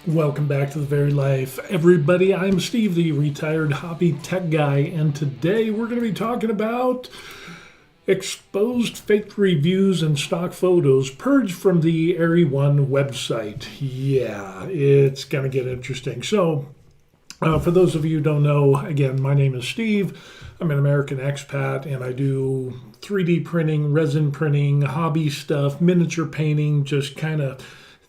Welcome back to The Very Life. Everybody, I'm Steve, the retired hobby tech guy, and today we're going to be talking about exposed fake reviews and stock photos purged from the Eryone website. Yeah, it's going to get interesting. So, for those of you who don't know, again, my name is Steve. I'm an American expat, and I do 3D printing, resin printing, hobby stuff, miniature painting, just kind of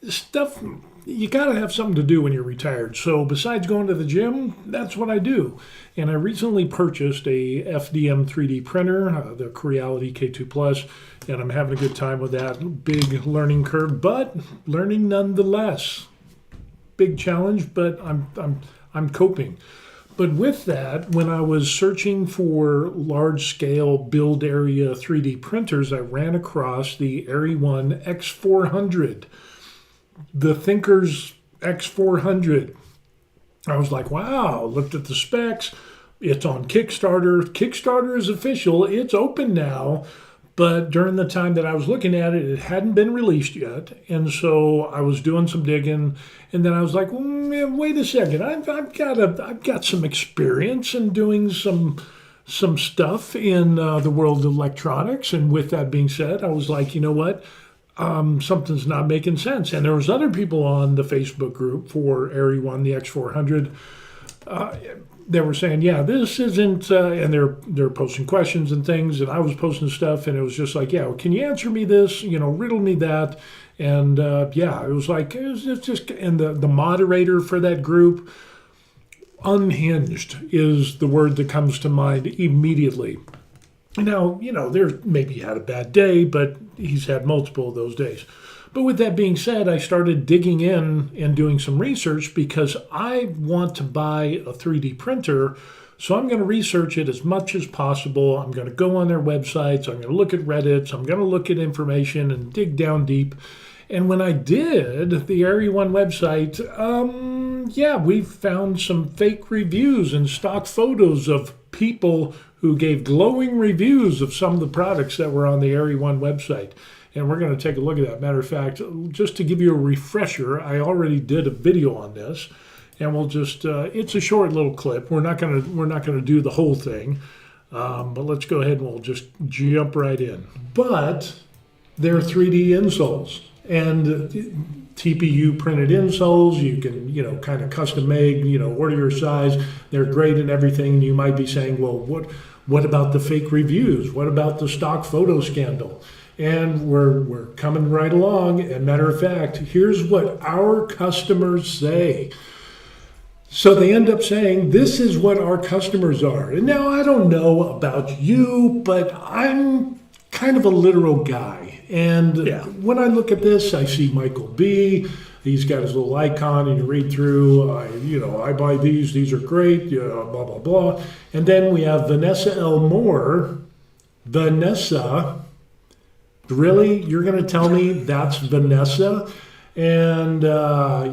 stuff. You got to have something to do when you're retired. So besides going to the gym, that's what I do. And I recently purchased a FDM 3D printer, the Creality K2 Plus, and I'm having a good time with that. Big learning curve, but learning nonetheless. Big challenge, but I'm coping. But with that, when I was searching for large-scale build area 3D printers, I ran across the Eryone X400. The Thinker's X400. I was like, wow, looked at the specs. It's on Kickstarter. Kickstarter is official. It's open now. But during the time that I was looking at it, it hadn't been released yet. And so I was doing some digging. And then I was like, wait a second. I've got some experience in doing some stuff in the world of electronics. And with that being said, I was like, you know what? Something's not making sense. And there was other people on the Facebook group for Eryone, the X400. They were saying, yeah, this isn't, and they're posting questions and things, and I was posting stuff, and it was just like, yeah, well, can you answer me this? Riddle me that. And yeah, it was like, it's just, and the moderator for that group, unhinged is the word that comes to mind immediately. Now, there maybe he had a bad day, but he's had multiple of those days. But with that being said, I started digging in and doing some research because I want to buy a 3D printer. So I'm going to research it as much as possible. I'm going to go on their websites. I'm going to look at Reddit. I'm going to look at information and dig down deep. And when I did, the Eryone website, yeah, we found some fake reviews and stock photos of people who gave glowing reviews of some of the products that were on the Eryone website. And we're going to take a look at that. Matter of fact, just to give you a refresher, I already did a video on this, and we'll just, it's a short little clip. We're not going to do the whole thing, but let's go ahead and we'll just jump right in. But they're 3D insoles and TPU printed insoles. You can, kind of custom make, order your size. They're great and everything. You might be saying, well, what about the fake reviews? What about the stock photo scandal? And we're coming right along. And matter of fact, here's what our customers say. So they end up saying, this is what our customers are. And now I don't know about you, but I'm kind of a literal guy. And when I look at this, I see Michael B. He's got his little icon, and you read through, I buy these are great, blah, blah, blah. And then we have Vanessa L. Moore. Vanessa, really? You're going to tell me that's Vanessa? And,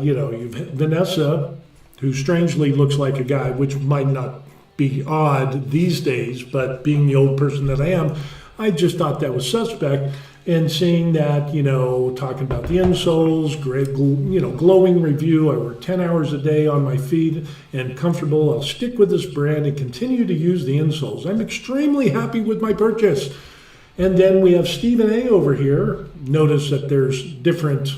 you've Vanessa, who strangely looks like a guy, which might not be odd these days, but being the old person that I am, I just thought that was suspect. And seeing that, talking about the insoles, great, glowing review. I work 10 hours a day on my feet and comfortable. I'll stick with this brand and continue to use the insoles. I'm extremely happy with my purchase. And then we have Stephen A. over here. Notice that there's different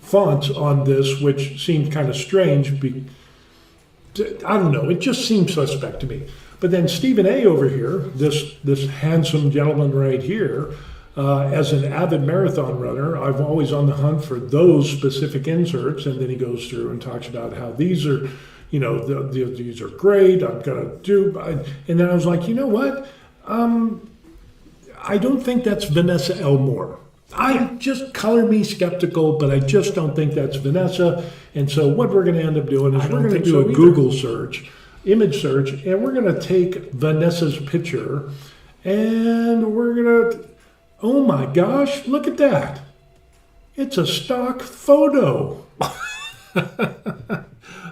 fonts on this, which seems kind of strange. I don't know. It just seems suspect to me. But then Stephen A. over here, this handsome gentleman right here, as an avid marathon runner, I'm always on the hunt for those specific inserts. And then he goes through and talks about how these are, these are great. I'm going to do. And then I was like, you know what? I don't think that's Vanessa L. Moore. I just color me skeptical, but I just don't think that's Vanessa. And so what we're going to end up doing is we're going to do a Google search, image search, and we're going to take Vanessa's picture, and we're going to, oh my gosh, look at that. It's a stock photo.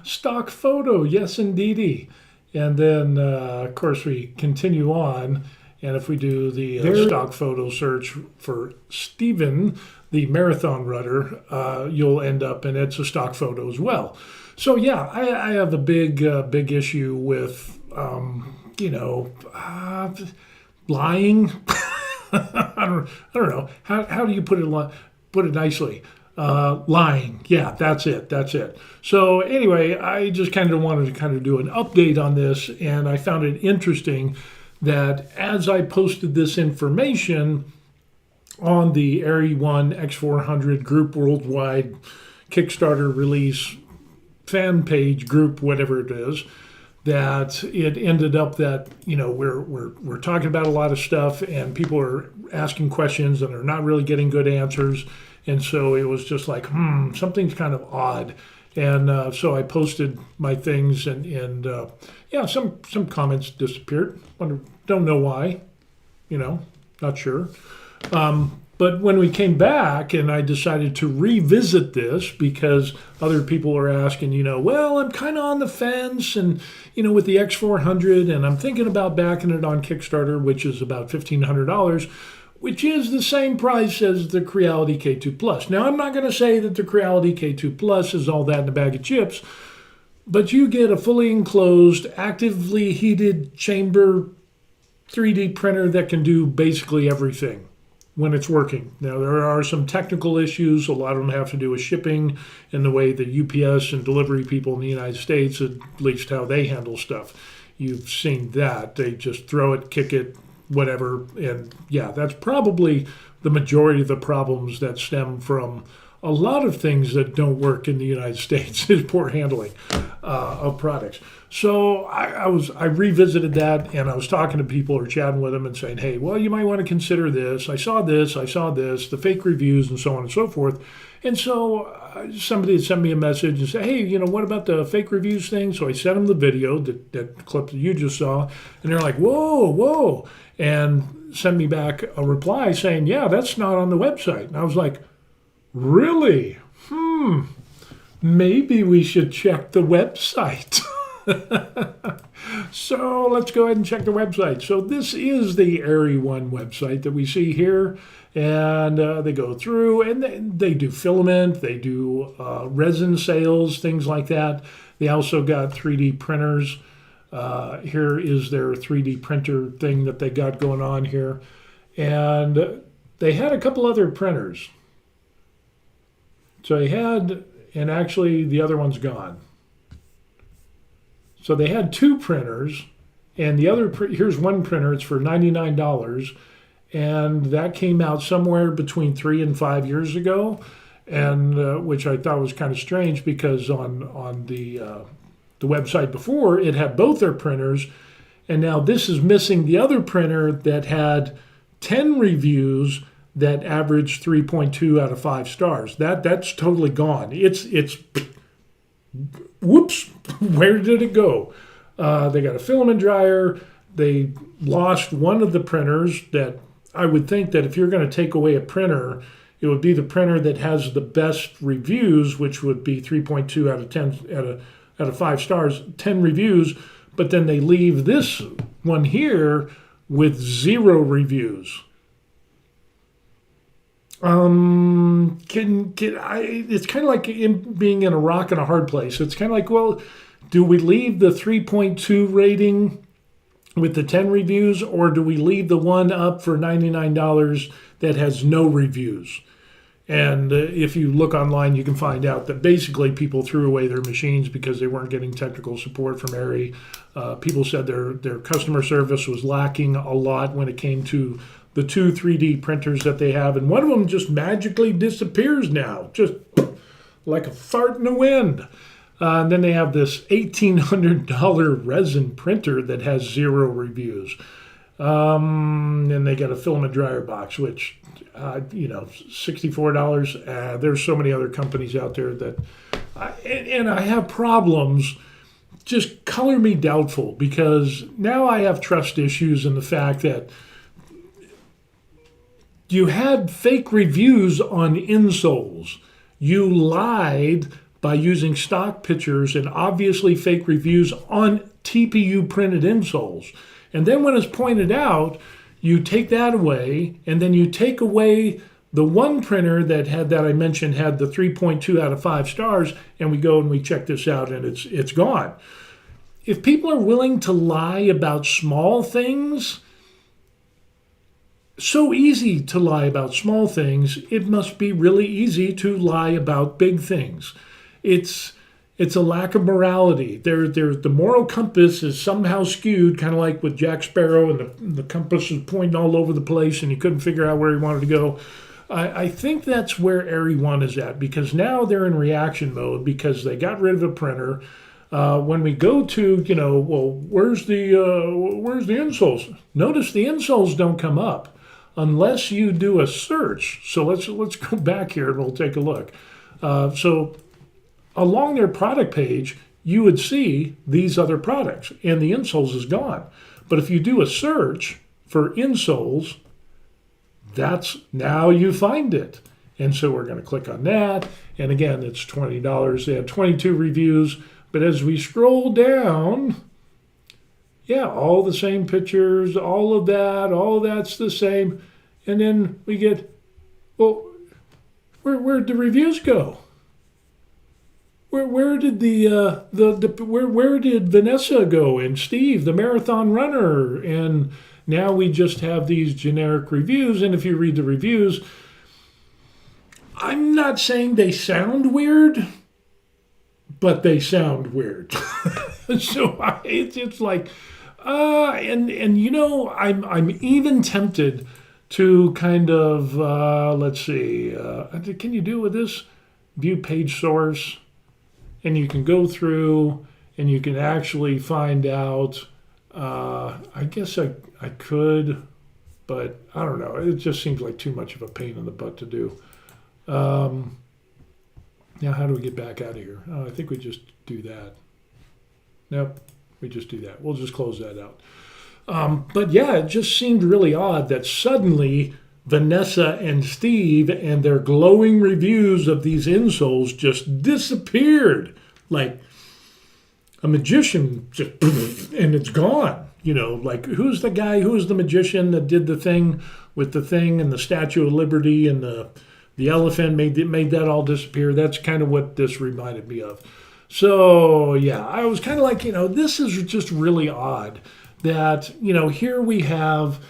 Stock photo, yes indeedy. And then, of course, we continue on. And if we do the stock photo search for Steven, the marathon runner, you'll end up, and it's a stock photo as well. So yeah, I have a big issue with, lying. I don't know. How do you put it nicely? Lying. Yeah, that's it. So anyway, I just kind of wanted to do an update on this, and I found it interesting that as I posted this information on the Eryone X400 group worldwide Kickstarter release fan page group, whatever it is, that it ended up that we're talking about a lot of stuff and people are asking questions and they're not really getting good answers, and so it was just like something's kind of odd, and so I posted my things and some comments disappeared. Don't know why, not sure. But when we came back and I decided to revisit this because other people are asking, well, I'm kind of on the fence and, with the X400 and I'm thinking about backing it on Kickstarter, which is about $1,500, which is the same price as the Creality K2 Plus. Now, I'm not going to say that the Creality K2 Plus is all that in a bag of chips, but you get a fully enclosed, actively heated chamber 3D printer that can do basically everything when it's working. Now, there are some technical issues. A lot of them have to do with shipping and the way the UPS and delivery people in the United States, at least how they handle stuff. You've seen that. They just throw it, kick it, whatever. And yeah, that's probably the majority of the problems that stem from a lot of things that don't work in the United States is poor handling of products. So I revisited that, and I was talking to people or chatting with them and saying, hey, well, you might want to consider this. I saw this, the fake reviews and so on and so forth. And so somebody had sent me a message and said, hey, what about the fake reviews thing? So I sent them the video, that clip that you just saw, and they're like, whoa, and sent me back a reply saying, yeah, that's not on the website. And I was like, really? Maybe we should check the website. So let's go ahead and check the website. So this is the Eryone website that we see here. And they go through and they do filament, they do resin sales, things like that. They also got 3D printers. Here is their 3D printer thing that they got going on here. And they had a couple other printers. So they had, and actually the other one's gone. So they had two printers, and the other, here's one printer, it's for $99, and that came out somewhere between 3 and 5 years ago, and which I thought was kind of strange because on the website before, it had both their printers, and now this is missing the other printer that had 10 reviews that averaged 3.2 out of 5 stars. That's totally gone. It's whoops, where did it go? They got a filament dryer. They lost one of the printers that I would think that if you're going to take away a printer, it would be the printer that has the best reviews, which would be 3.2 out of 10 out of 5 stars, 10 reviews, but then they leave this one here with 0 reviews. It's kind of like being in a rock and a hard place. It's kind of like, well, do we leave the 3.2 rating with the 10 reviews, or do we leave the one up for $99 that has no reviews? And if you look online, you can find out that basically people threw away their machines because they weren't getting technical support from Ery. People said their customer service was lacking a lot when it came to the 2 3D printers that they have, and one of them just magically disappears now, just like a fart in the wind. And then they have this $1,800 resin printer that has 0 reviews. And they got a filament dryer box, which, $64. There's so many other companies out there that, and I have problems. Just color me doubtful, because now I have trust issues in the fact that you had fake reviews on insoles. You lied by using stock pictures and obviously fake reviews on TPU printed insoles. And then when it's pointed out, You take that away, and then you take away the one printer that I mentioned had the 3.2 out of 5 stars, and we go and we check this out, and it's gone. If people are willing to lie about small things, so easy to lie about small things, it must be really easy to lie about big things. It's a lack of morality. The moral compass is somehow skewed, kind of like with Jack Sparrow, and the compass is pointing all over the place, and he couldn't figure out where he wanted to go. I think that's where Eryone is at, because now they're in reaction mode because they got rid of a printer. When we go to, where's the insoles? Notice the insoles don't come up unless you do a search. So let's go back here and we'll take a look. So along their product page, you would see these other products, and the insoles is gone. But if you do a search for insoles, that's now you find it. And so we're going to click on that. And again, it's $20. They have 22 reviews. But as we scroll down, yeah, all the same pictures, all that's the same. And then we get, well, where'd the reviews go? Where did where did Vanessa go, and Steve, the marathon runner? And now we just have these generic reviews. And if you read the reviews, I'm not saying they sound weird, but they sound weird. So it's like, I'm even tempted to kind of, let's see, can you do with this? View page source, and you can go through and you can actually find out, I guess I could, but I don't know. It just seems like too much of a pain in the butt to do. Now, how do we get back out of here? I think we just do that. Nope, we just do that. We'll just close that out. But yeah, it just seemed really odd that suddenly Vanessa and Steve and their glowing reviews of these insoles just disappeared. Like a magician, just and it's gone. Like who's the magician that did the thing with the thing and the Statue of Liberty and the elephant made that all disappear? That's kind of what this reminded me of. So, yeah, I was kind of like, this is just really odd that, here we have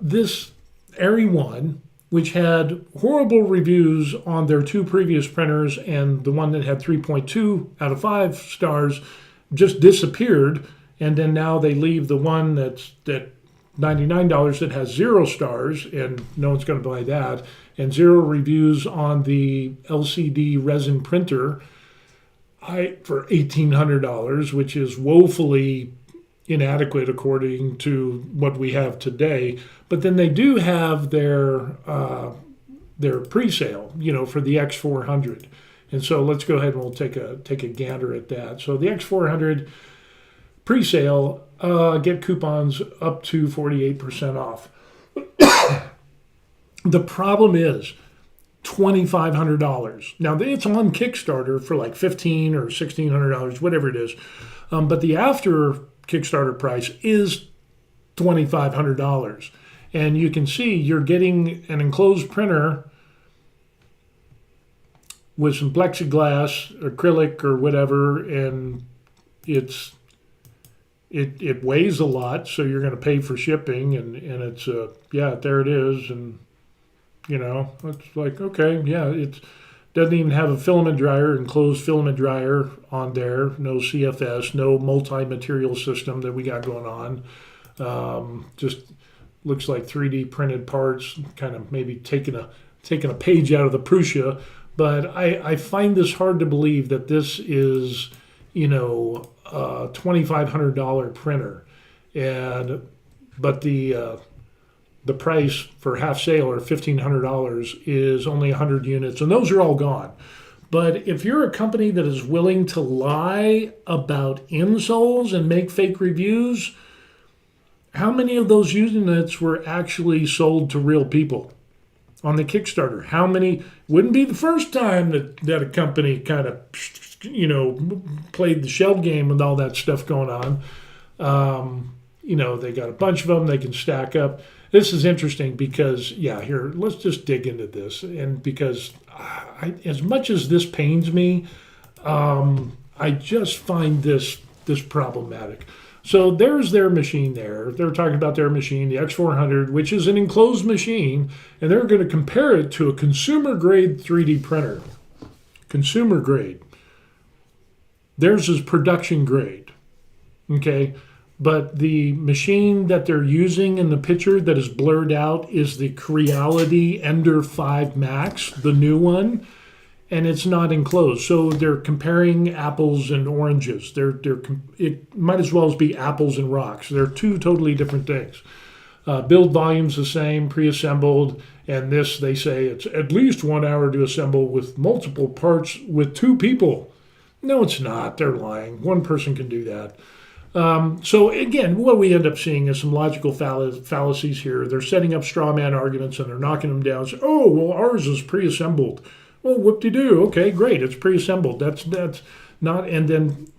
this Eryone, which had horrible reviews on their 2 previous printers, and the one that had 3.2 out of 5 stars just disappeared. And then now they leave the one that $99 that has 0 stars, and no one's going to buy that, and 0 reviews on the LCD resin printer for $1,800, which is woefully inadequate according to what we have today. But then they do have their pre-sale, for the X400. And so let's go ahead and we'll take a gander at that. So the X400 pre-sale, get coupons up to 48% off. The problem is $2,500. Now, it's on Kickstarter for like $1,500 or $1,600, whatever it is. But the after Kickstarter price is $2,500. And you can see you're getting an enclosed printer with some plexiglass, acrylic, or whatever, and it weighs a lot, so you're going to pay for shipping, and it's there it is, and it's like, okay, yeah, it doesn't even have a filament dryer, enclosed filament dryer on there, no CFS, no multi-material system that we got going on. Just looks like 3D printed parts, kind of maybe taking a page out of the Prusa. But I find this hard to believe that this is, a $2,500 printer, but the price for half sale, or $1,500, is only 100 units, and those are all gone. But if you're a company that is willing to lie about insoles and make fake reviews, how many of those units were actually sold to real people on the Kickstarter? How many? Wouldn't be the first time that a company kind of, played the shell game with all that stuff going on. they got a bunch of them. They can stack up. This is interesting because, here, let's just dig into this. And because as much as this pains me, I just find this problematic. So there's their machine there. They're talking about their machine, the X400, which is an enclosed machine, and they're going to compare it to a consumer-grade 3D printer. Consumer grade. Theirs is production grade. Okay? But the machine that they're using in the picture that is blurred out is the Creality Ender 5 Max, the new one. And it's not enclosed. So they're comparing apples and oranges. It might as well be apples and rocks. They're two totally different things. Build volume's the same, pre-assembled, and this, they say, it's at least 1 hour to assemble with multiple parts with 2 people. No, it's not. They're lying. One person can do that. So again, what we end up seeing is some logical fallacies here. They're setting up straw man arguments and they're knocking them down. So, ours is pre-assembled. Well, whoop-de-doo. Okay, great. It's pre-assembled. That's not. And then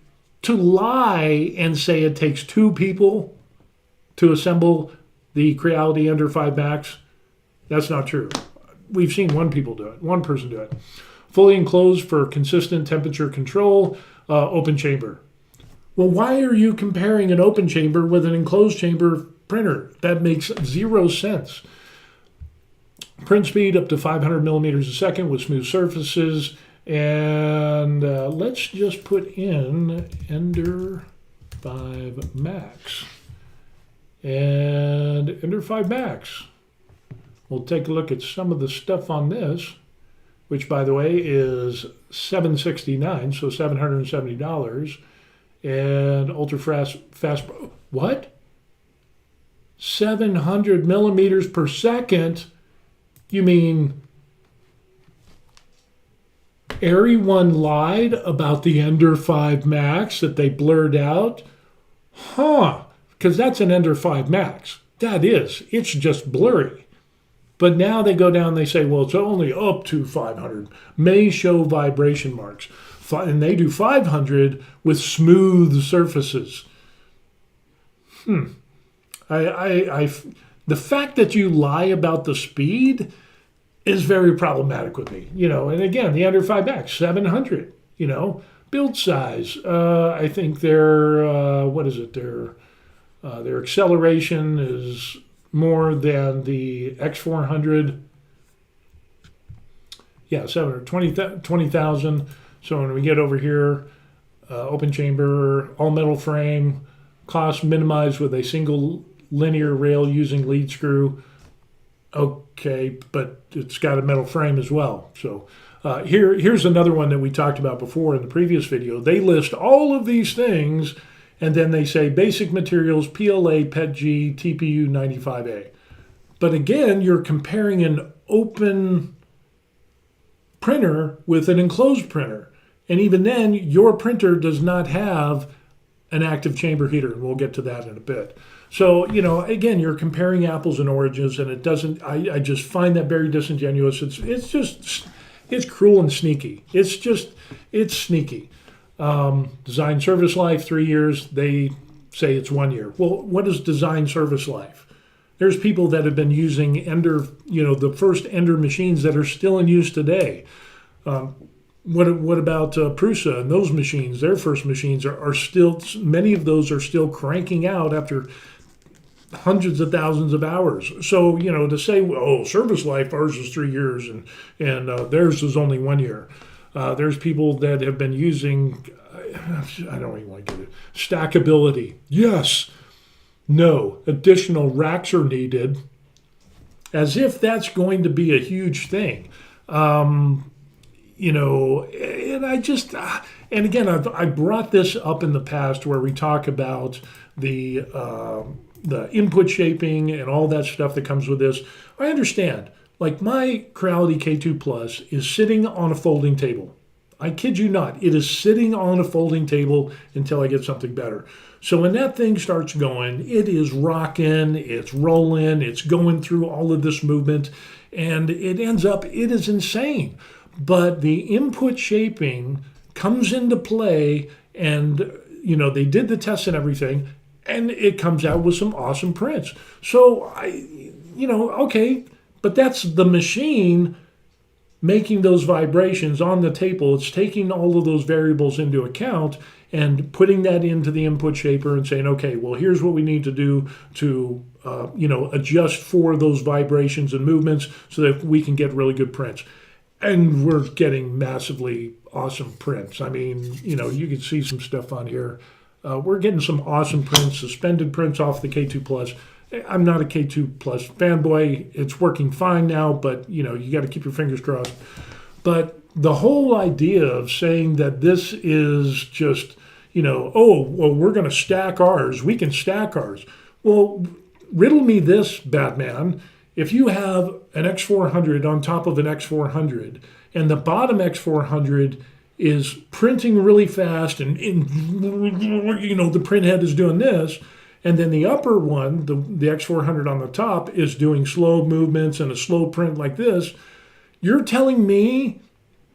to lie and say it takes 2 people to assemble the Creality Ender 5 Max, that's not true. We've seen one person do it. Fully enclosed for consistent temperature control, open chamber. Well, why are you comparing an open chamber with an enclosed chamber printer? That makes 0 sense. Print speed up to 500 millimeters a second with smooth surfaces. And let's just put in Ender 5 Max. And Ender 5 Max. We'll take a look at some of the stuff on this, which, by the way, is $769, so $770. And ultra fast, what? 700 millimeters per second? You mean Eryone lied about the Ender 5 Max that they blurred out? Because that's an Ender 5 Max. That is. It's just blurry. But now they go down and they say, well, it's only up to 500. May show vibration marks. And they do 500 with smooth surfaces. The fact that you lie about the speed is very problematic with me, and again, the Ender 5 Max, 700, build size. I think their acceleration is more than the X400. Yeah, 20,000. So when we get over here, open chamber, all metal frame, cost minimized with a single linear rail using lead screw. Okay, but it's got a metal frame as well. So here's another one that we talked about before in the previous video. They list all of these things, and then they say basic materials, PLA, PETG, TPU 95A. But again, you're comparing an open printer with an enclosed printer. And even then, your printer does not have an active chamber heater, and we'll get to that in a bit. So, again, you're comparing apples and oranges, and it doesn't, I just find that very disingenuous. It's cruel and sneaky. It's sneaky. Design service life, 3 years. They say it's 1 year. Well, what is design service life? There's people that have been using Ender, the first Ender machines that are still in use today. What about Prusa and those machines? Their first machines are still, many of those are still cranking out after hundreds of thousands of hours. So, to say, service life, ours is 3 years and theirs is only 1 year. There's people that have been using, I don't even want to get it, stackability. Yes. No. Additional racks are needed, as if that's going to be a huge thing. And I just, and again, I brought this up in the past where we talk about the input shaping and all that stuff that comes with this. I understand. Like my Creality K2 Plus is sitting on a folding table. I kid you not. It is sitting on a folding table until I get something better. So when that thing starts going, it is rocking, it's rolling, it's going through all of this movement, and it ends up, it is insane. But the input shaping comes into play, and they did the tests and everything, and it comes out with some awesome prints. So okay, but that's the machine making those vibrations on the table. It's taking all of those variables into account and putting that into the input shaper and saying, okay, well, here's what we need to do to adjust for those vibrations and movements so that we can get really good prints. And we're getting massively awesome prints. I mean, you can see some stuff on here. We're getting some awesome prints, suspended prints off the K2 Plus. I'm not a K2 Plus fanboy. It's working fine now, but you got to keep your fingers crossed. But the whole idea of saying that this is just, we're going to stack ours. We can stack ours. Well, riddle me this, Batman. If you have an X400 on top of an X400, and the bottom X400 is printing really fast, and the print head is doing this, and then the upper one, the X400 on the top, is doing slow movements and a slow print like this, you're telling me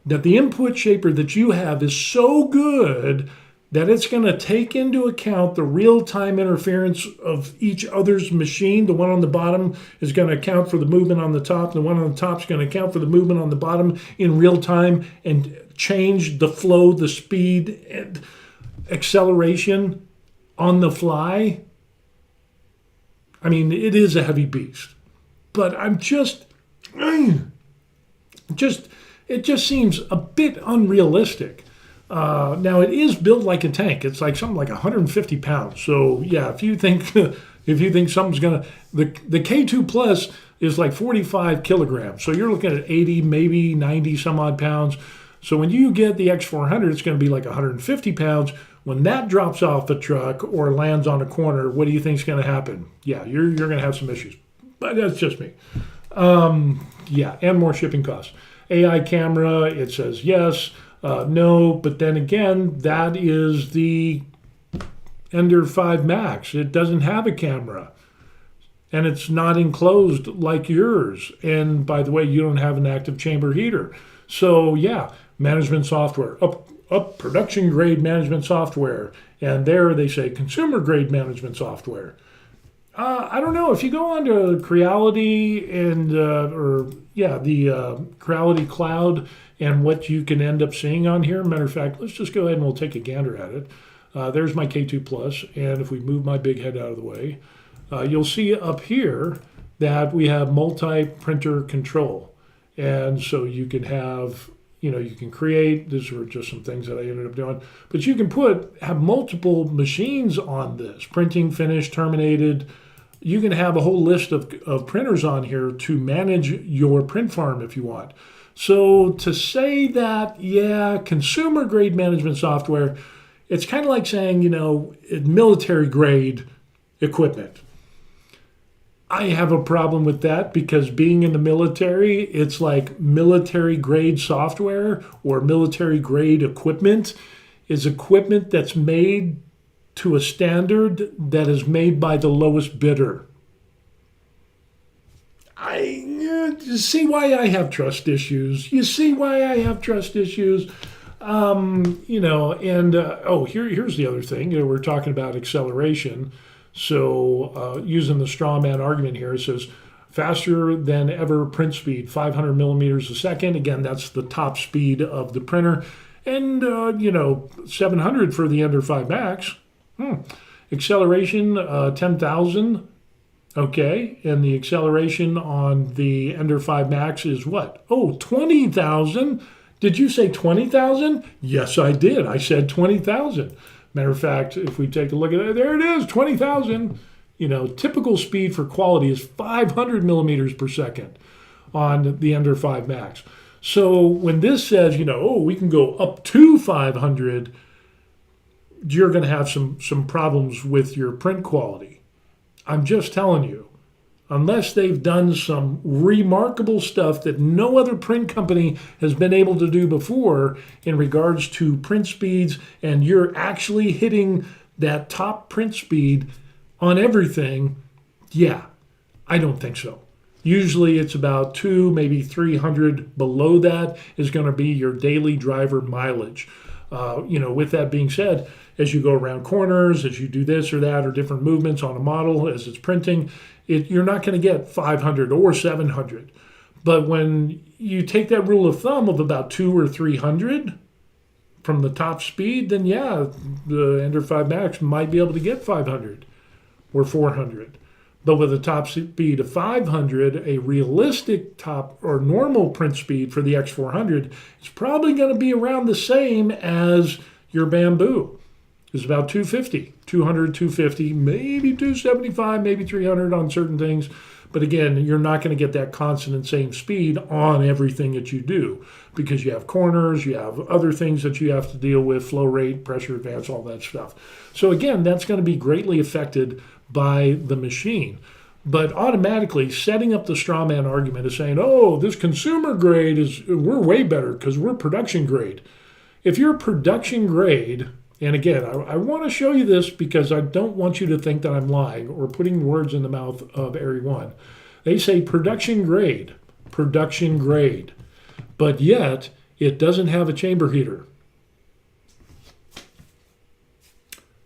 that the input shaper that you have is so good that it's going to take into account the real-time interference of each other's machine. The one on the bottom is going to account for the movement on the top. The one on the top is going to account for the movement on the bottom in real time and change the flow, the speed, and acceleration on the fly. I mean, it is a heavy beast. But it just seems a bit unrealistic. Now it is built like a tank. It's like something like 150 pounds. So yeah, if you think something's gonna, the K2 Plus is like 45 kilograms. So you're looking at 80, maybe 90 some odd pounds. So when you get the X400, it's going to be like 150 pounds. When that drops off the truck or lands on a corner, what do you think is going to happen? Yeah, you're going to have some issues. But that's just me. Yeah, and more shipping costs. AI camera, it says yes. No, but then again, that is the Ender 5 Max. It doesn't have a camera. And it's not enclosed like yours. And by the way, you don't have an active chamber heater. So yeah, management software, up production grade management software. And there they say consumer grade management software. I don't know, if you go on to Creality and, the Creality Cloud, and what you can end up seeing on here. Matter of fact, let's just go ahead and we'll take a gander at it. There's my K2 Plus, and if we move my big head out of the way, you'll see up here that we have multi-printer control. And so you can have, you can create, these were just some things that I ended up doing, but you can have multiple machines on this, printing, finished, terminated. You can have a whole list of printers on here to manage your print farm if you want. So to say that, yeah, consumer grade management software, it's kind of like saying, military grade equipment. I have a problem with that because being in the military, it's like military grade software or military grade equipment is equipment that's made to a standard that is made by the lowest bidder. You see why I have trust issues. Here's the other thing. We're talking about acceleration. So using the straw man argument here, it says faster than ever print speed, 500 millimeters a second. Again, that's the top speed of the printer. And, 700 for the Ender 5 Max. Acceleration, 10,000. Okay, and the acceleration on the Ender 5 Max is what? Oh, 20,000. Did you say 20,000? Yes, I did. I said 20,000. Matter of fact, if we take a look at it, there it is, 20,000. Typical speed for quality is 500 millimeters per second on the Ender 5 Max. So when this says, we can go up to 500, you're going to have some problems with your print quality. I'm just telling you, unless they've done some remarkable stuff that no other print company has been able to do before in regards to print speeds, and you're actually hitting that top print speed on everything, yeah, I don't think so. Usually it's about 200, maybe 300 below that is going to be your daily driver mileage. With that being said, as you go around corners, as you do this or that or different movements on a model as it's printing, you're not going to get 500 or 700. But when you take that rule of thumb of about 200 or 300 from the top speed, then yeah, the Ender 5 Max might be able to get 500 or 400. But with a top speed of 500, a realistic top or normal print speed for the X400 is probably going to be around the same as your Bamboo. It's about 250, 200, 250, maybe 275, maybe 300 on certain things. But again, you're not going to get that constant and same speed on everything that you do because you have corners, you have other things that you have to deal with, flow rate, pressure advance, all that stuff. So again, that's going to be greatly affected by the machine. But automatically setting up the straw man argument is saying, oh, this consumer grade we're way better because we're production grade. If you're production grade, and again, I want to show you this because I don't want you to think that I'm lying or putting words in the mouth of Eryone. They say production grade, but yet it doesn't have a chamber heater.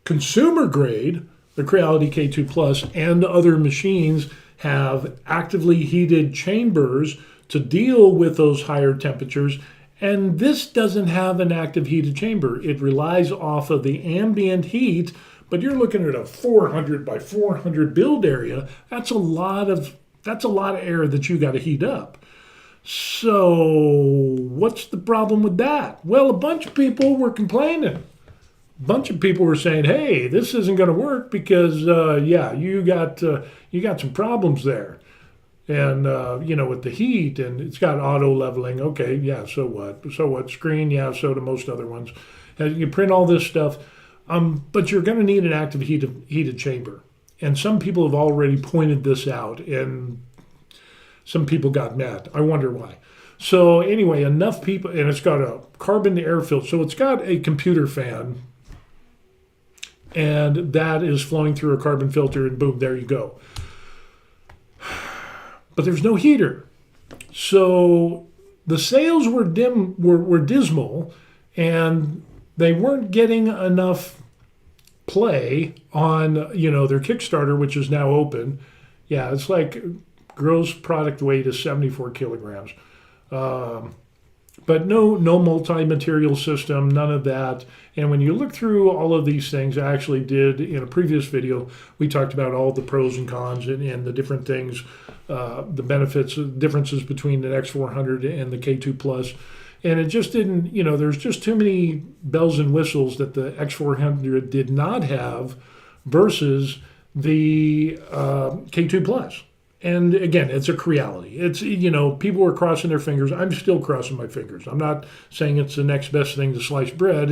Consumer grade, the Creality K2 Plus and other machines have actively heated chambers to deal with those higher temperatures. And this doesn't have an active heated chamber. It relies off of the ambient heat, but you're looking at a 400 by 400 build area. That's a lot of air that you got to heat up. So what's the problem with that? Well, a bunch of people were complaining. A bunch of people were saying, hey, this isn't going to work because, you got some problems there. And, with the heat, and it's got auto leveling. Okay, yeah, so what? So what? Screen, yeah, so do most other ones. And you print all this stuff, but you're going to need an active heated chamber. And some people have already pointed this out, and some people got mad. I wonder why. So anyway, enough people, and it's got a carbon air filter. So it's got a computer fan, and that is flowing through a carbon filter, and boom, there you go. But there's no heater. So the sales were dismal, and they weren't getting enough play on, their Kickstarter, which is now open. Yeah, it's like gross product weight is 74 kilograms. But no multi-material system, none of that. And when you look through all of these things, I actually did in a previous video, we talked about all the pros and cons and the different things, the benefits, differences between the X400 and the K2 Plus. And it just didn't, there's just too many bells and whistles that the X400 did not have versus the K2 Plus. And again, it's a Creality. It's, people were crossing their fingers. I'm still crossing my fingers. I'm not saying it's the next best thing to sliced bread.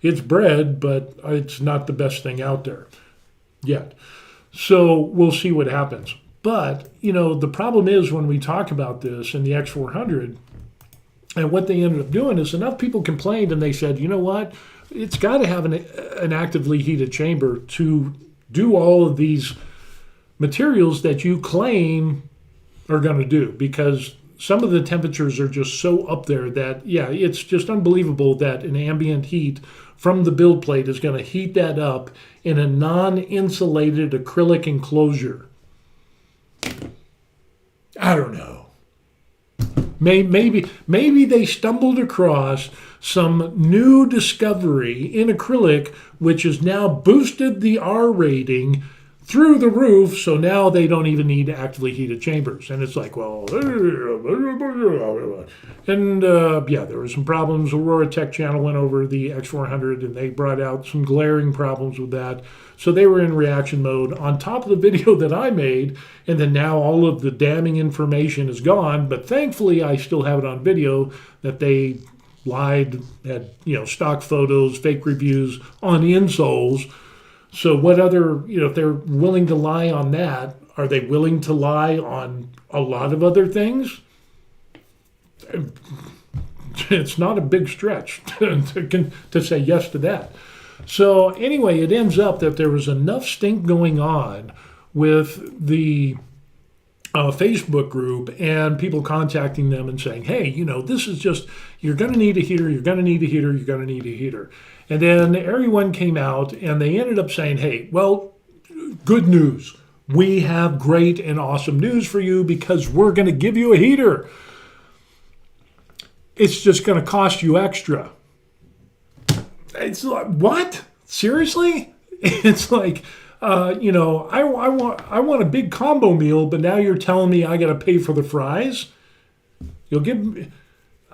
It's bread, but it's not the best thing out there yet. So we'll see what happens. But, the problem is when we talk about this in the X400, and what they ended up doing is enough people complained and they said, you know what, it's got to have an actively heated chamber to do all of these materials that you claim are going to do, because some of the temperatures are just so up there that, yeah, it's just unbelievable that an ambient heat from the build plate is going to heat that up in a non-insulated acrylic enclosure. I don't know. Maybe they stumbled across some new discovery in acrylic, which has now boosted the R rating through the roof, so now they don't even need actively heated chambers. And it's like, well, and there were some problems. Aurora Tech Channel went over the X400, and they brought out some glaring problems with that. So they were in reaction mode on top of the video that I made, and then now all of the damning information is gone. But thankfully, I still have it on video that they lied, had stock photos, fake reviews on insoles. So what other, if they're willing to lie on that, are they willing to lie on a lot of other things? It's not a big stretch to say yes to that. So anyway, it ends up that there was enough stink going on with the Facebook group and people contacting them and saying, hey, this is just, you're going to need a heater, you're going to need a heater, you're going to need a heater. And then Eryone came out and they ended up saying, hey, well, good news. We have great and awesome news for you because we're going to give you a heater. It's just going to cost you extra. It's like, what? Seriously? It's like, I want a big combo meal, but now you're telling me I got to pay for the fries? You'll give me,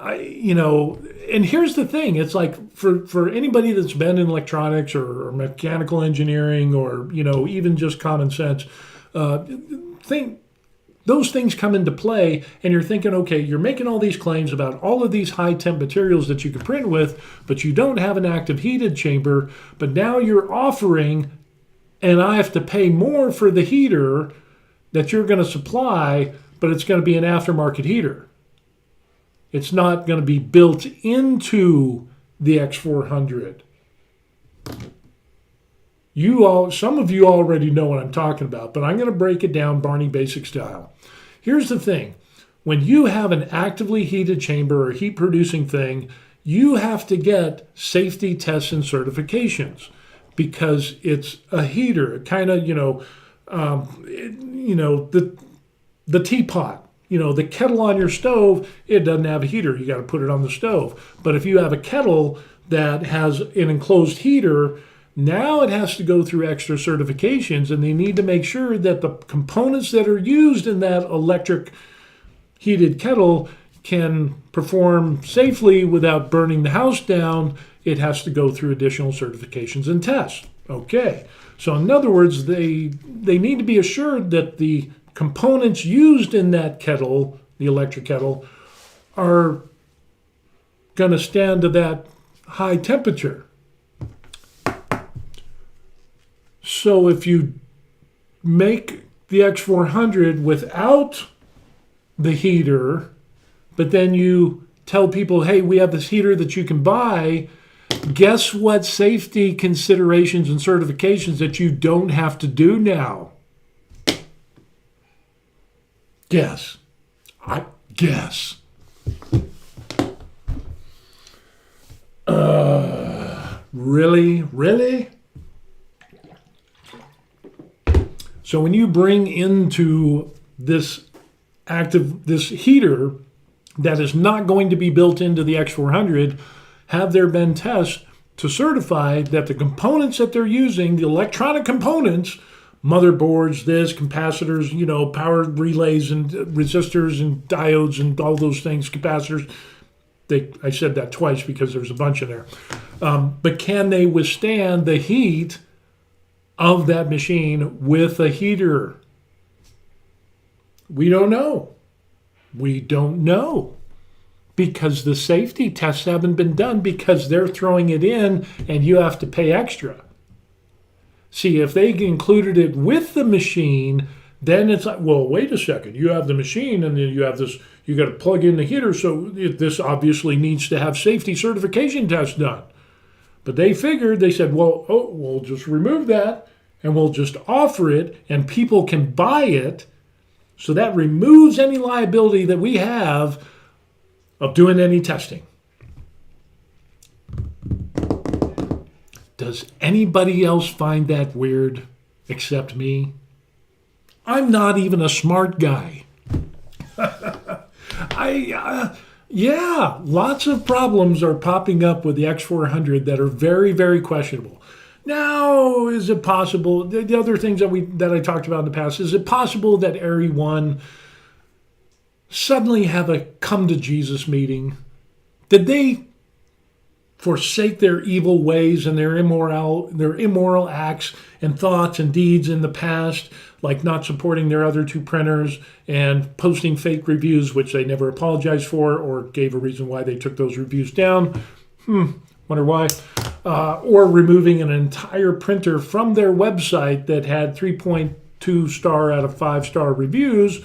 and here's the thing. It's like for anybody that's been in electronics or mechanical engineering or, even just common sense, those things come into play and you're thinking, okay, you're making all these claims about all of these high temp materials that you can print with, but you don't have an active heated chamber, but now you're offering, and I have to pay more for the heater that you're going to supply, but it's going to be an aftermarket heater. It's not going to be built into the X400. Some of you already know what I'm talking about, but I'm going to break it down Barney Basic style. Here's the thing. When you have an actively heated chamber or heat producing thing, you have to get safety tests and certifications because it's a heater. Kind of, the teapot. The kettle on your stove, it doesn't have a heater. You got to put it on the stove. But if you have a kettle that has an enclosed heater, now it has to go through extra certifications, and they need to make sure that the components that are used in that electric heated kettle can perform safely without burning the house down. It has to go through additional certifications and tests. Okay. So in other words, they need to be assured that the components used in that kettle, the electric kettle, are going to stand to that high temperature. So if you make the X400 without the heater, but then you tell people, hey, we have this heater that you can buy, guess what safety considerations and certifications that you don't have to do now? Guess. I guess. Really? Really? So when you bring into this heater that is not going to be built into the X400, have there been tests to certify that the components that they're using, the electronic components, motherboards, capacitors, power relays and resistors and diodes and all those things, capacitors. I said that twice because there's a bunch in there. But can they withstand the heat of that machine with a heater? We don't know. We don't know. Because the safety tests haven't been done because they're throwing it in and you have to pay extra. See, if they included it with the machine, then it's like, well, wait a second. You have the machine and then you have this, you got to plug in the heater. So this obviously needs to have safety certification tests done. But they said, well, we'll just remove that and we'll just offer it and people can buy it. So that removes any liability that we have of doing any testing. Does anybody else find that weird except me? I'm not even a smart guy. Lots of problems are popping up with the X400 that are very, very questionable. Now, is it possible, the other things that I talked about in the past, is it possible that Eryone suddenly have a come to Jesus meeting? Did they forsake their evil ways and their immoral acts and thoughts and deeds in the past, like not supporting their other two printers and posting fake reviews, which they never apologized for or gave a reason why they took those reviews down? Wonder why. Or removing an entire printer from their website that had 3.2 star out of 5-star reviews.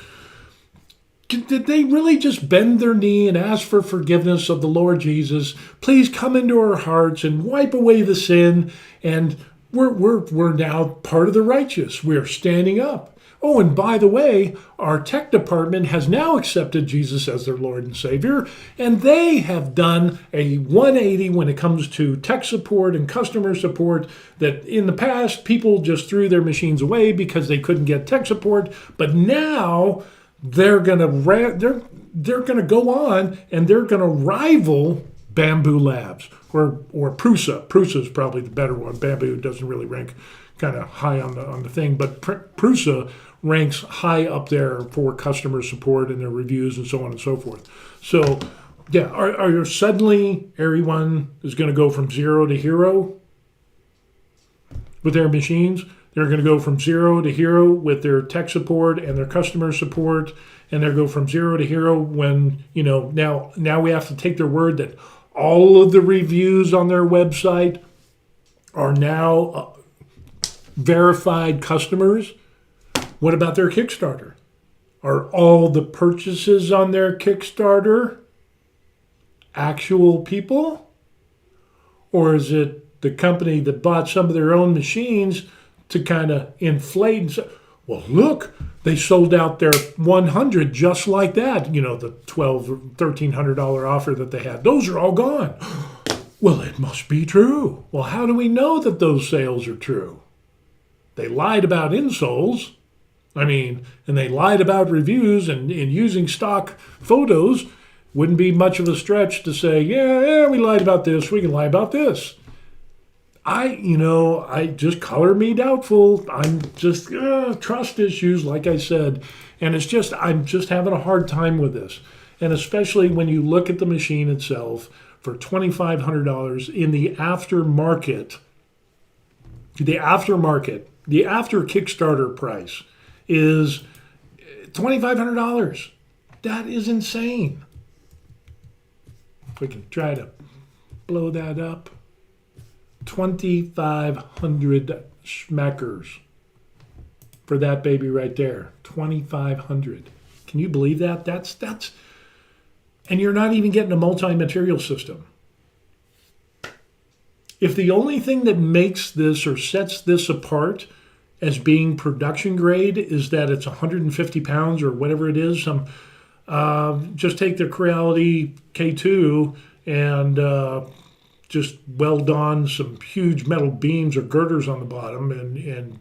Did they really just bend their knee and ask for forgiveness of the Lord Jesus? Please come into our hearts and wipe away the sin, and we're now part of the righteous. We're standing up. Oh, and by the way, our tech department has now accepted Jesus as their Lord and Savior, and they have done a 180 when it comes to tech support and customer support. That in the past, people just threw their machines away because they couldn't get tech support, but now they're gonna go on and they're gonna rival Bamboo Labs or Prusa. Prusa is probably the better one. Bamboo doesn't really rank kind of high on the thing, but Prusa ranks high up there for customer support and their reviews and so on and so forth. So, yeah, are you suddenly Eryone is going to go from 0 to hero with their machines? They're going to go from 0 to hero with their tech support and their customer support, and they'll go from 0 to hero when, now we have to take their word that all of the reviews on their website are now verified customers. What about their Kickstarter? Are all the purchases on their Kickstarter actual people? Or is it the company that bought some of their own machines to kind of inflate and say, well, look, they sold out their 100 just like that. The $1,200 or $1,300 offer that they had. Those are all gone. Well, it must be true. Well, how do we know that those sales are true? They lied about insoles. And they lied about reviews and using stock photos. Wouldn't be much of a stretch to say, yeah, we lied about this. We can lie about this. I just color me doubtful. I'm just trust issues, like I said. And I'm just having a hard time with this. And especially when you look at the machine itself for $2,500 in the aftermarket, the after Kickstarter price is $2,500. That is insane. If we can try to blow that up. 2,500 schmeckers for that baby right there. 2,500. Can you believe that? That's and you're not even getting a multi-material system. If the only thing that makes this or sets this apart as being production grade is that it's 150 pounds or whatever it is, just take the Creality K2 and just weld on some huge metal beams or girders on the bottom and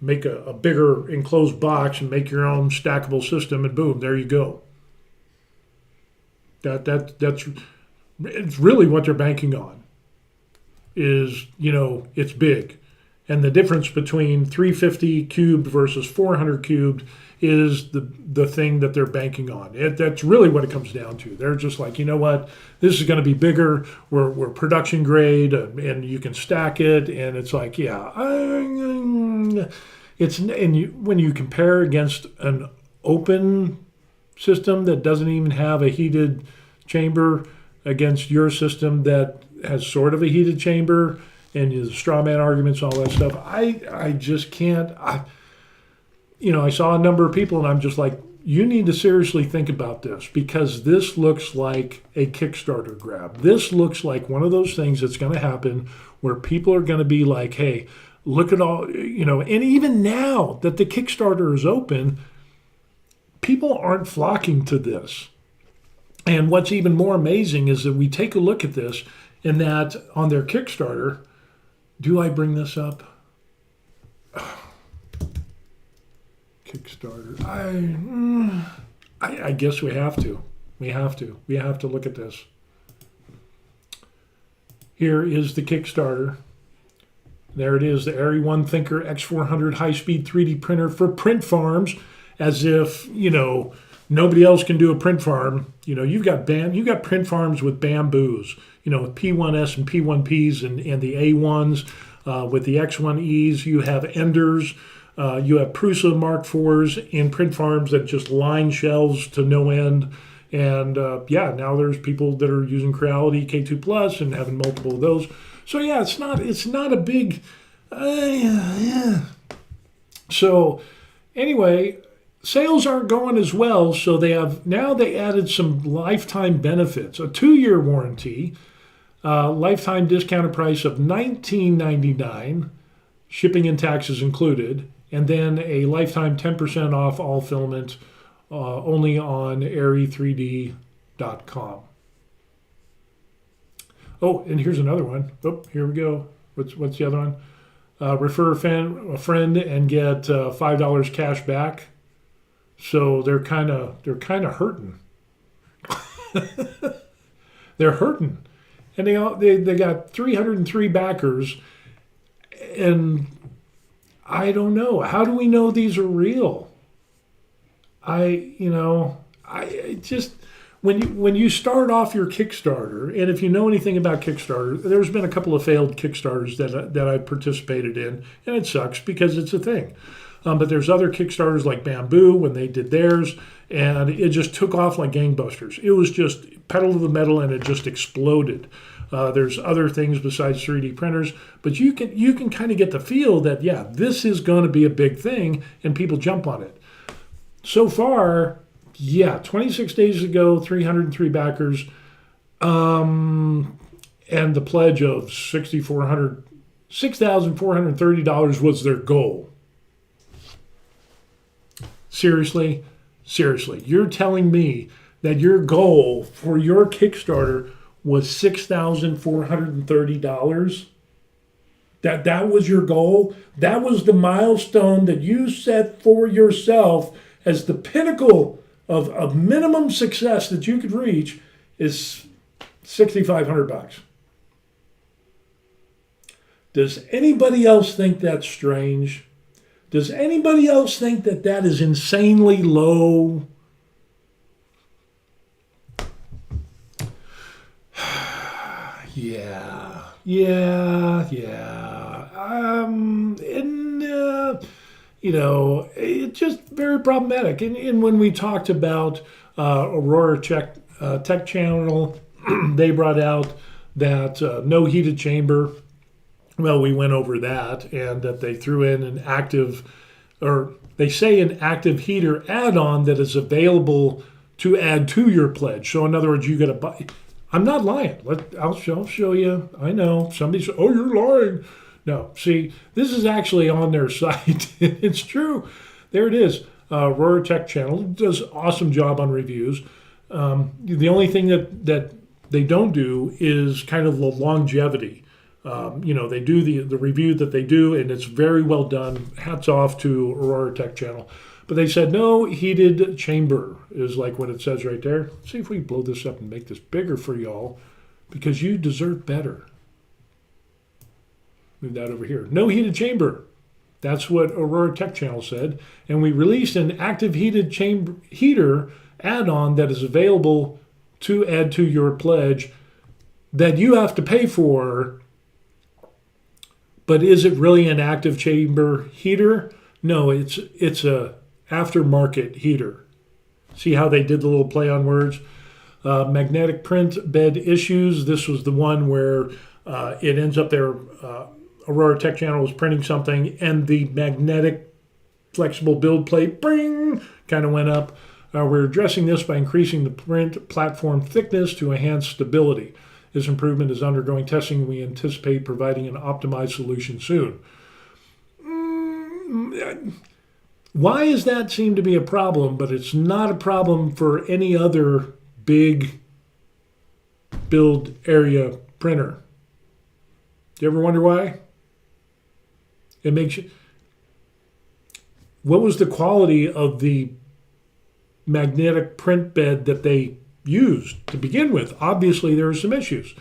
make a bigger enclosed box and make your own stackable system, and boom, there you go. That's it's really what they're banking on is, it's big. And the difference between 350 cubed versus 400 cubed is the thing that they're banking on. That's really what it comes down to. They're just like, you know what, this is going to be bigger. We're production grade, and you can stack it. And it's like, yeah, when you compare against an open system that doesn't even have a heated chamber against your system that has sort of a heated chamber, and the straw man arguments, all that stuff. I just can't. I saw a number of people, and I'm just like, you need to seriously think about this, because this looks like a Kickstarter grab. This looks like one of those things that's going to happen where people are going to be like, hey, look at all, and even now that the Kickstarter is open, people aren't flocking to this. And what's even more amazing is that we take a look at this, and that on their Kickstarter, do I bring this up? Kickstarter. I guess we have to. We have to look at this. Here is the Kickstarter. There it is, the Eryone Thinker X400 high-speed 3D printer for print farms, as if, nobody else can do a print farm. You've got print farms with bamboos, with P1S and P1Ps and the A1s, with the X1Es. You have Enders. You have Prusa Mark IVs in print farms that just line shelves to no end. And now there's people that are using Creality K2 Plus and having multiple of those. So yeah, it's not a big. So anyway, sales aren't going as well. So they added some lifetime benefits, a 2-year warranty, lifetime discounted price of $19.99, shipping and taxes included. and then a lifetime 10% off all filament only on airy3d.com. Oh, and here's another one. Oh, here we go. What's the other one? Refer a friend and get $5 cash back. So they're kind of hurting. They're hurting, and they got 303 backers, and I don't know. How do we know these are real? I just when you start off your Kickstarter, and if you know anything about Kickstarter, there's been a couple of failed Kickstarters that I participated in, and it sucks because it's a thing. But there's other Kickstarters like Bamboo when they did theirs, and it just took off like gangbusters. It was just pedal to the metal, and it just exploded. There's other things besides 3D printers, but you can kind of get the feel that, yeah, this is going to be a big thing, and people jump on it. So far, yeah, 26 days ago, 303 backers, and the pledge of $6,430 was their goal. Seriously, you're telling me that your goal for your Kickstarter was $6,430? That was your goal? That was the milestone that you set for yourself as the pinnacle of minimum success that you could reach is $6,500. Does anybody else think that's strange? Does anybody else think that that is insanely low? Yeah. It's just very problematic. And when we talked about Aurora Tech Channel, they brought out that no heated chamber. Well, we went over that, and that they threw in an active heater add-on that is available to add to your pledge. So in other words, you got to buy. I'm not lying. I'll show you. I know somebody said, "Oh, you're lying." No, see, this is actually on their site. It's true. There it is. Aurora Tech Channel does an awesome job on reviews. The only thing that they don't do is kind of the longevity. They do the review that they do, and it's very well done. Hats off to Aurora Tech Channel. But they said no heated chamber is like what it says right there. Let's see if we can blow this up and make this bigger for y'all, because you deserve better. Move that over here. No heated chamber. That's what Aurora Tech Channel said. And we released an active heated chamber heater add-on that is available to add to your pledge that you have to pay for. But is it really an active chamber heater? No, it's a aftermarket heater. See how they did the little play on words? Magnetic print bed issues. This was the one where it ends up there. Aurora Tech Channel was printing something, and the magnetic flexible build plate, bring, kind of went up. We're addressing this by increasing the print platform thickness to enhance stability. This improvement is undergoing testing. We anticipate providing an optimized solution soon. Why does that seem to be a problem, but it's not a problem for any other big build area printer? Do you ever wonder why? It makes you... What was the quality of the magnetic print bed that they used to begin with? Obviously, there are some issues.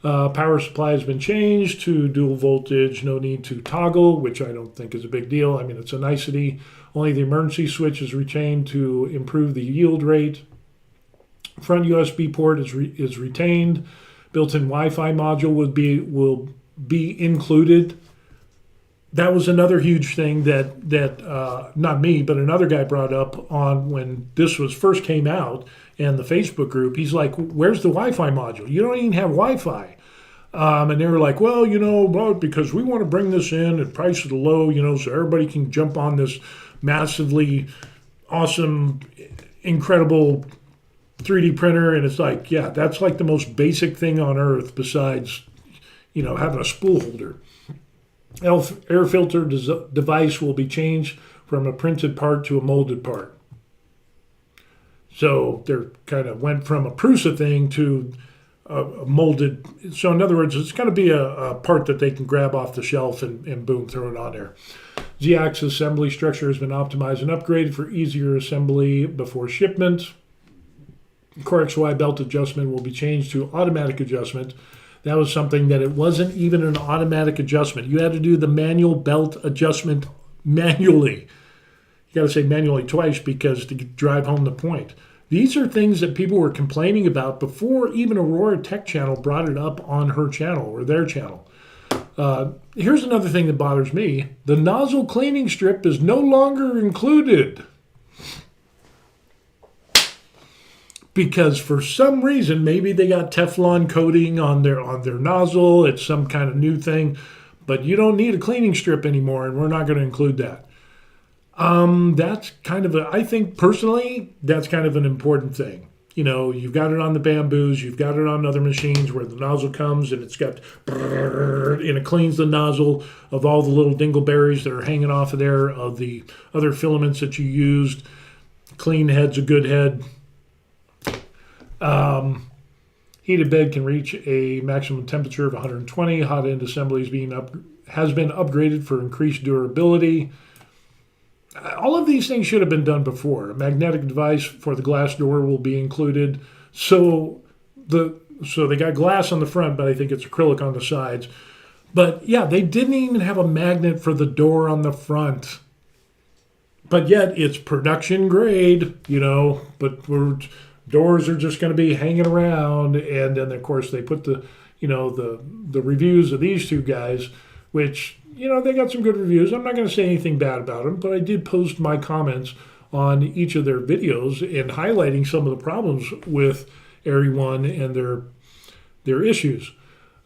Power supply has been changed to dual voltage, no need to toggle, which I don't think is a big deal. I mean, it's a nicety. Only the emergency switch is retained to improve the yield rate. Front USB port is retained. Built-in Wi-Fi module will be included. That was another huge thing that not me, but another guy brought up on when this was first came out in the Facebook group. He's like, "Where's the Wi-Fi module? You don't even have Wi-Fi." And they were like, "Well, because we want to bring this in at price low, so everybody can jump on this massively awesome, incredible 3D printer." And it's like, yeah, that's like the most basic thing on earth besides, having a spool holder. Air filter device will be changed from a printed part to a molded part. So they're kind of went from a Prusa thing to a molded. So in other words, it's going to be a part that they can grab off the shelf and boom, throw it on there. Z-axis assembly structure has been optimized and upgraded for easier assembly before shipment. Core XY belt adjustment will be changed to automatic adjustment. That was something that it wasn't even an automatic adjustment. You had to do the manual belt adjustment manually. You got to say manually twice because to drive home the point. These are things that people were complaining about before even Aurora Tech Channel brought it up on her channel or their channel. Here's another thing that bothers me. The nozzle cleaning strip is no longer included. Because for some reason, maybe they got Teflon coating on their nozzle. It's some kind of new thing. But you don't need a cleaning strip anymore, and we're not going to include that. That's kind of I think personally, that's kind of an important thing. You know, you've got it on the bamboos, you've got it on other machines where the nozzle comes and it's got, and it cleans the nozzle of all the little dingleberries that are hanging off of there, of the other filaments that you used. Clean head's a good head. Heated bed can reach a maximum temperature of 120. Hot end assembly has been upgraded for increased durability. All of these things should have been done before. A magnetic device for the glass door will be included. So they got glass on the front, but I think it's acrylic on the sides. But yeah, they didn't even have a magnet for the door on the front. But yet it's production grade, you know, but doors are just going to be hanging around. And then of course they put the reviews of these two guys, which, you know, they got some good reviews. I'm not going to say anything bad about them, but I did post my comments on each of their videos and highlighting some of the problems with Eryone and their issues.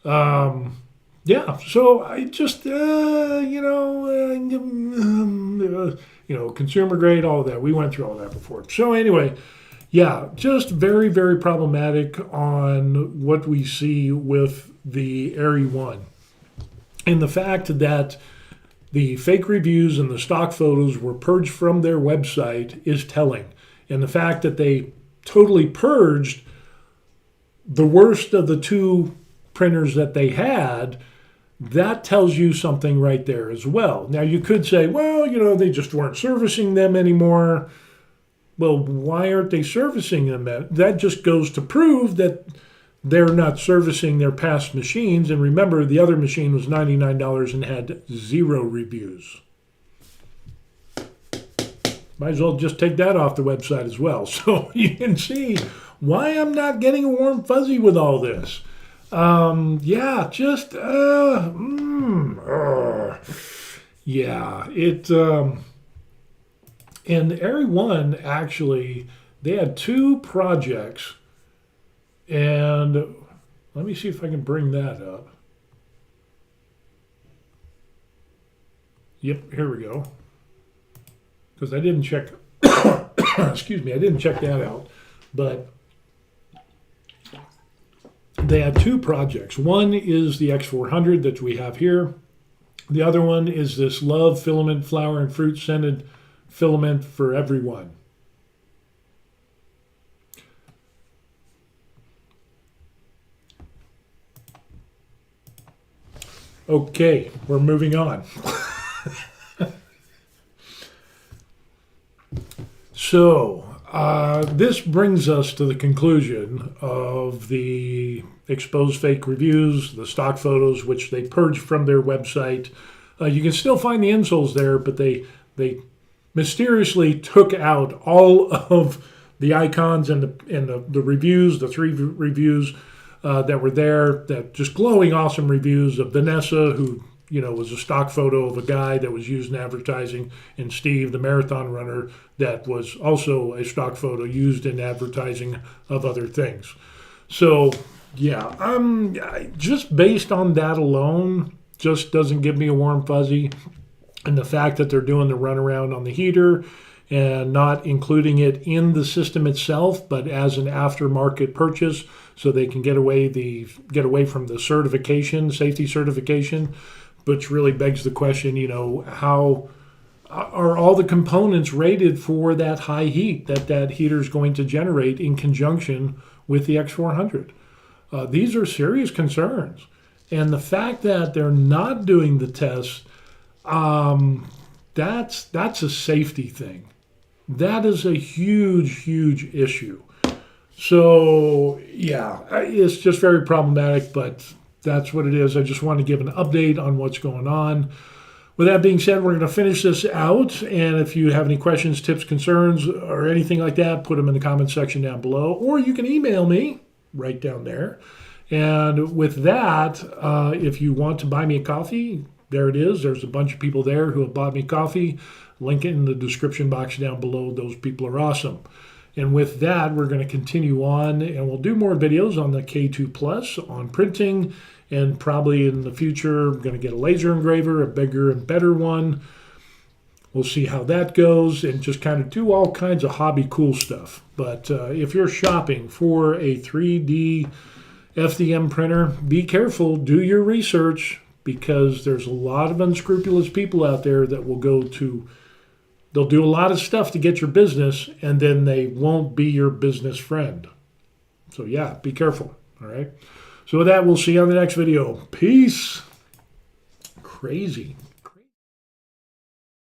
Yeah, so I just, consumer grade, all of that. We went through all that before. So anyway, yeah, just very, very problematic on what we see with the Eryone. And the fact that the fake reviews and the stock photos were purged from their website is telling. And the fact that they totally purged the worst of the two printers that they had, that tells you something right there as well. Now you could say, well, you know, they just weren't servicing them anymore. Well, why aren't they servicing them? That just goes to prove that they're not servicing their past machines. And remember, the other machine was $99 and had 0 reviews. Might as well just take that off the website as well. So you can see why I'm not getting a warm fuzzy with all this. And Eryone, actually, they had 2 projects. And let me see if I can bring that up. Yep, here we go. Because I didn't check, excuse me, I didn't check that out. But they had 2 projects. One is the X400 that we have here. The other one is this Love Filament Flower and Fruit Scented Filament for Everyone. Okay, we're moving on. So, this brings us to the conclusion of the exposed fake reviews, the stock photos, which they purged from their website. You can still find the insoles there, but they mysteriously took out all of the icons and the reviews, the 3 reviews that were there, that just glowing awesome reviews of Vanessa, who, you know, was a stock photo of a guy that was used in advertising, and Steve, the marathon runner, that was also a stock photo used in advertising of other things. So, yeah, just based on that alone, just doesn't give me a warm fuzzy. And the fact that they're doing the runaround on the heater and not including it in the system itself, but as an aftermarket purchase, so they can get away from the certification, safety certification. which really begs the question, how are all the components rated for that high heat that heater is going to generate in conjunction with the X400? These are serious concerns. And the fact that they're not doing the tests, that's a safety thing. That is a huge, huge issue. So, yeah, it's just very problematic, but that's what it is. I just want to give an update on what's going on. With that being said, we're going to finish this out. And if you have any questions, tips, concerns, or anything like that, put them in the comment section down below. Or you can email me right down there. And with that, if you want to buy me a coffee, there it is. There's a bunch of people there who have bought me coffee. Link it in the description box down below. Those people are awesome. And with that, we're going to continue on, and we'll do more videos on the K2 Plus, on printing, and probably in the future, we're going to get a laser engraver, a bigger and better one. We'll see how that goes, and just kind of do all kinds of hobby cool stuff. But if you're shopping for a 3D FDM printer, be careful, do your research, because there's a lot of unscrupulous people out there that will they'll do a lot of stuff to get your business, and then they won't be your business friend. So yeah, be careful, all right? So with that, we'll see you on the next video. Peace. Crazy.